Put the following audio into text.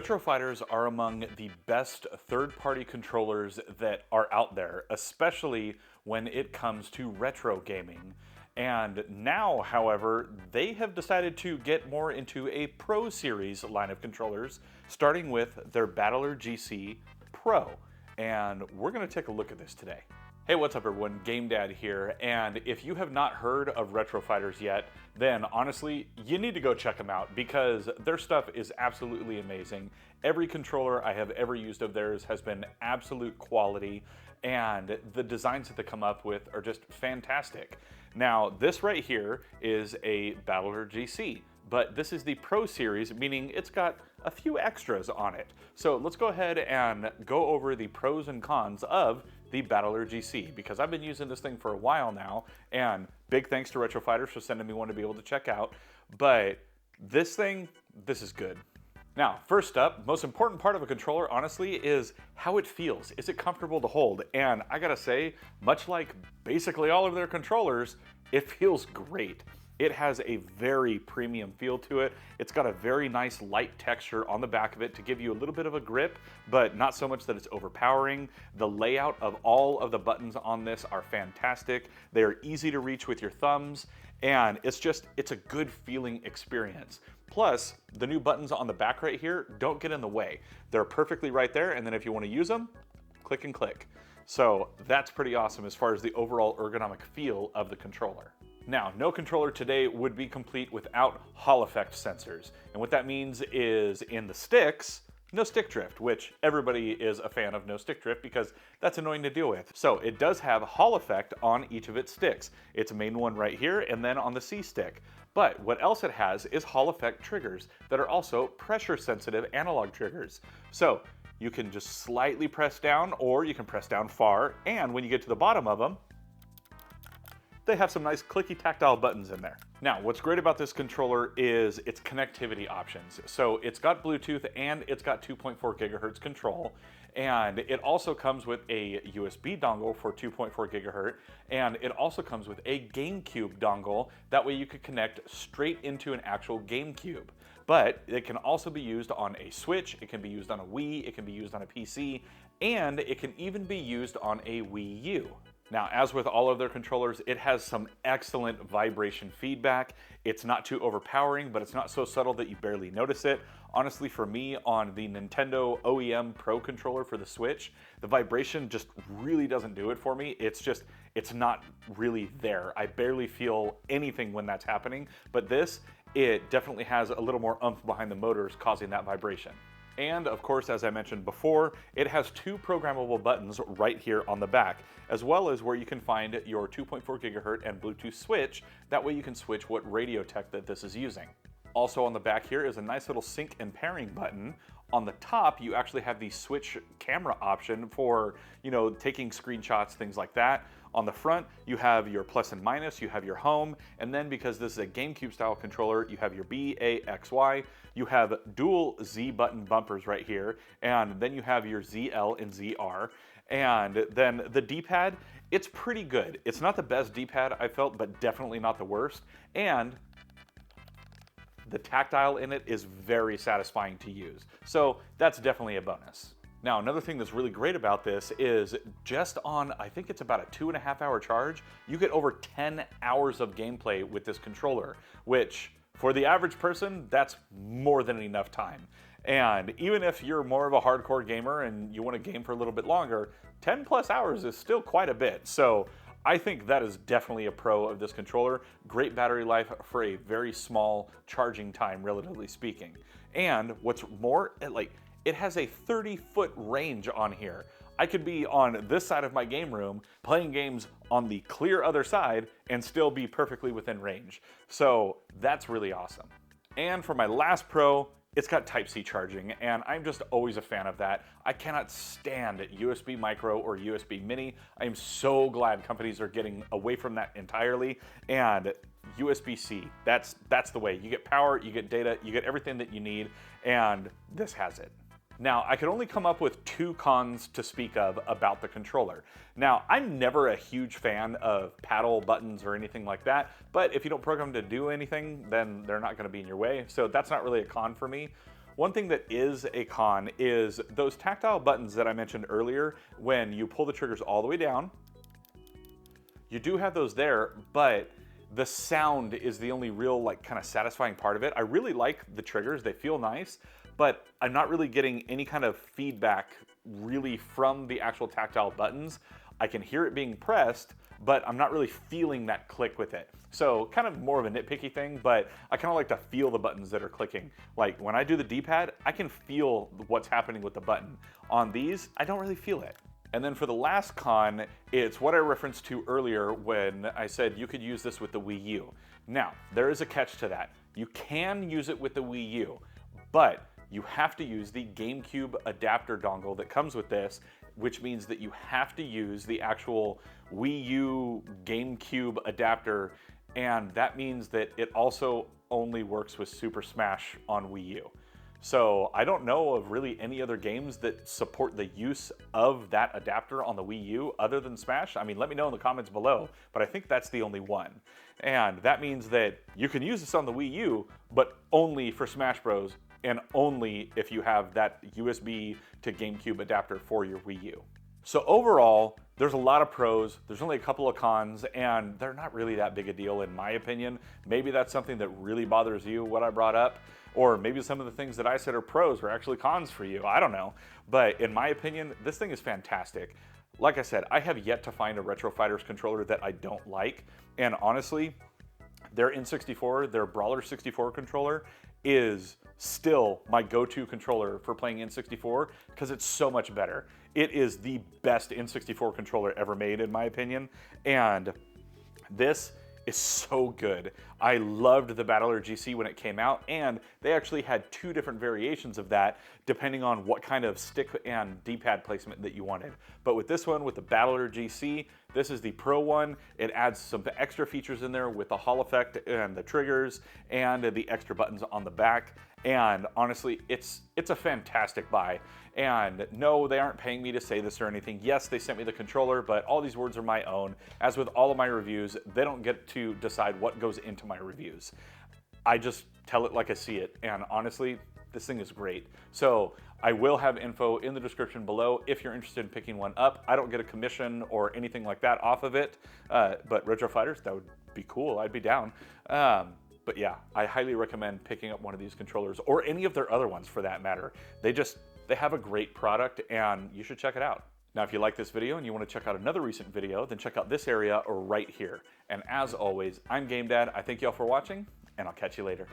Retro fighters are among the best third-party controllers that are out there, especially when it comes to retro gaming. And now, however, they have decided to get more into a Pro Series line of controllers, starting with their Battler GC Pro. And we're going to take a look at this today. Hey, what's up everyone? Game Dad here, and if you have not heard of Retro Fighters yet, then honestly, you need to go check them out because their stuff is absolutely amazing. Every controller I have ever used of theirs has been absolute quality, and the designs that they come up with are just fantastic. Now, this right here is a Battler GC, but this is the Pro Series, meaning it's got a few extras on it. So let's go ahead and go over the pros and cons of the Battler GC, because I've been using this thing for a while now, and big thanks to Retro Fighters for sending me one to be able to check out. But this is good. Now, first up, most important part of a controller, honestly, is how it feels. Is it comfortable to hold? And I gotta say, much like basically all of their controllers, it feels great. It has a very premium feel to it. It's got a very nice light texture on the back of it to give you a little bit of a grip, but not so much that it's overpowering. The layout of all of the buttons on this are fantastic. They are easy to reach with your thumbs, and it's a good feeling experience. Plus, the new buttons on the back right here don't get in the way. They're perfectly right there, and then if you want to use them, click and click. So that's pretty awesome as far as the overall ergonomic feel of the controller. Now, no controller today would be complete without Hall effect sensors. And what that means is in the sticks, no stick drift, which everybody is a fan of no stick drift because that's annoying to deal with. So it does have Hall effect on each of its sticks. Its main one right here and then on the C stick. But what else it has is Hall effect triggers that are also pressure sensitive analog triggers. So you can just slightly press down or you can press down far, and when you get to the bottom of them, they have some nice clicky tactile buttons in there. Now, what's great about this controller is its connectivity options. So it's got Bluetooth and it's got 2.4 gigahertz control. And it also comes with a USB dongle for 2.4 gigahertz. And it also comes with a GameCube dongle. That way you could connect straight into an actual GameCube. But it can also be used on a Switch, it can be used on a Wii, it can be used on a PC, and it can even be used on a Wii U. Now, as with all of their controllers, it has some excellent vibration feedback. It's not too overpowering, but it's not so subtle that you barely notice it. Honestly, for me, on the Nintendo OEM Pro controller for the Switch, the vibration just really doesn't do it for me. It's not really there. I barely feel anything when that's happening, but this, it definitely has a little more oomph behind the motors causing that vibration. And of course, as I mentioned before, it has two programmable buttons right here on the back, as well as where you can find your 2.4 gigahertz and Bluetooth switch. That way you can switch what radio tech that this is using. Also on the back here is a nice little sync and pairing button. On the top, you actually have the switch camera option for, taking screenshots, things like that. On the front, you have your plus and minus, you have your home, and then because this is a GameCube style controller, you have your B, A, X, Y. You have dual Z button bumpers right here, and then you have your ZL and ZR. And then the D-pad, it's pretty good. It's not the best D-pad I felt, but definitely not the worst. And the tactile in it is very satisfying to use. So that's definitely a bonus. Now, another thing that's really great about this is just on, I think it's about a 2.5 hour charge, you get over 10 hours of gameplay with this controller, which for the average person, that's more than enough time. And even if you're more of a hardcore gamer and you want to game for a little bit longer, 10 plus hours is still quite a bit. So I think that is definitely a pro of this controller. Great battery life for a very small charging time, relatively speaking. And what's more, it has a 30-foot range on here. I could be on this side of my game room playing games on the clear other side and still be perfectly within range. So that's really awesome. And for my last pro, it's got Type-C charging, and I'm just always a fan of that. I cannot stand USB micro or USB mini. I am so glad companies are getting away from that entirely, and USB-C, that's the way. You get power, you get data, you get everything that you need, and this has it. Now, I could only come up with two cons to speak of about the controller. Now, I'm never a huge fan of paddle buttons or anything like that, but if you don't program to do anything, then they're not going to be in your way, so that's not really a con for me. One thing that is a con is those tactile buttons that I mentioned earlier. When you pull the triggers all the way down, you do have those there, but the sound is the only real like kind of satisfying part of it. I really like the triggers, they feel nice, but I'm not really getting any kind of feedback really from the actual tactile buttons. I can hear it being pressed, but I'm not really feeling that click with it. So kind of more of a nitpicky thing, but I kind of like to feel the buttons that are clicking. Like when I do the D-pad, I can feel what's happening with the button. On these, I don't really feel it. And then for the last con, it's what I referenced to earlier when I said you could use this with the Wii U. Now, there is a catch to that. You can use it with the Wii U, but you have to use the GameCube adapter dongle that comes with this, which means that you have to use the actual Wii U GameCube adapter, and that means that it also only works with Super Smash on Wii U. So I don't know of really any other games that support the use of that adapter on the Wii U other than Smash. I mean, let me know in the comments below, but I think that's the only one. And that means that you can use this on the Wii U, but only for Smash Bros. And only if you have that USB to GameCube adapter for your Wii U. So overall, there's a lot of pros, there's only a couple of cons, and they're not really that big a deal in my opinion. Maybe that's something that really bothers you, what I brought up, or maybe some of the things that I said are pros are actually cons for you, I don't know. But in my opinion, this thing is fantastic. Like I said, I have yet to find a Retro Fighters controller that I don't like, and honestly, their N64, their Brawler 64 controller is still my go-to controller for playing N64 because it's so much better. It is the best N64 controller ever made in my opinion, and this is so good. I loved the Battler GC when it came out, and they actually had two different variations of that depending on what kind of stick and D-pad placement that you wanted. But with this one, with the Battler GC, this is the Pro one. It adds some extra features in there with the Hall effect and the triggers and the extra buttons on the back. And honestly, it's a fantastic buy. And no, they aren't paying me to say this or anything. Yes, they sent me the controller, but all these words are my own. As with all of my reviews, they don't get to decide what goes into my reviews. I just tell it like I see it. And honestly, this thing is great. So I will have info in the description below if you're interested in picking one up. I don't get a commission or anything like that off of it, but Retro Fighters, that would be cool. I'd be down. But yeah, I highly recommend picking up one of these controllers or any of their other ones for that matter. They have a great product and you should check it out. Now, if you like this video and you want to check out another recent video, then check out this area or right here. And as always, I'm Game Dad. I thank y'all for watching, and I'll catch you later.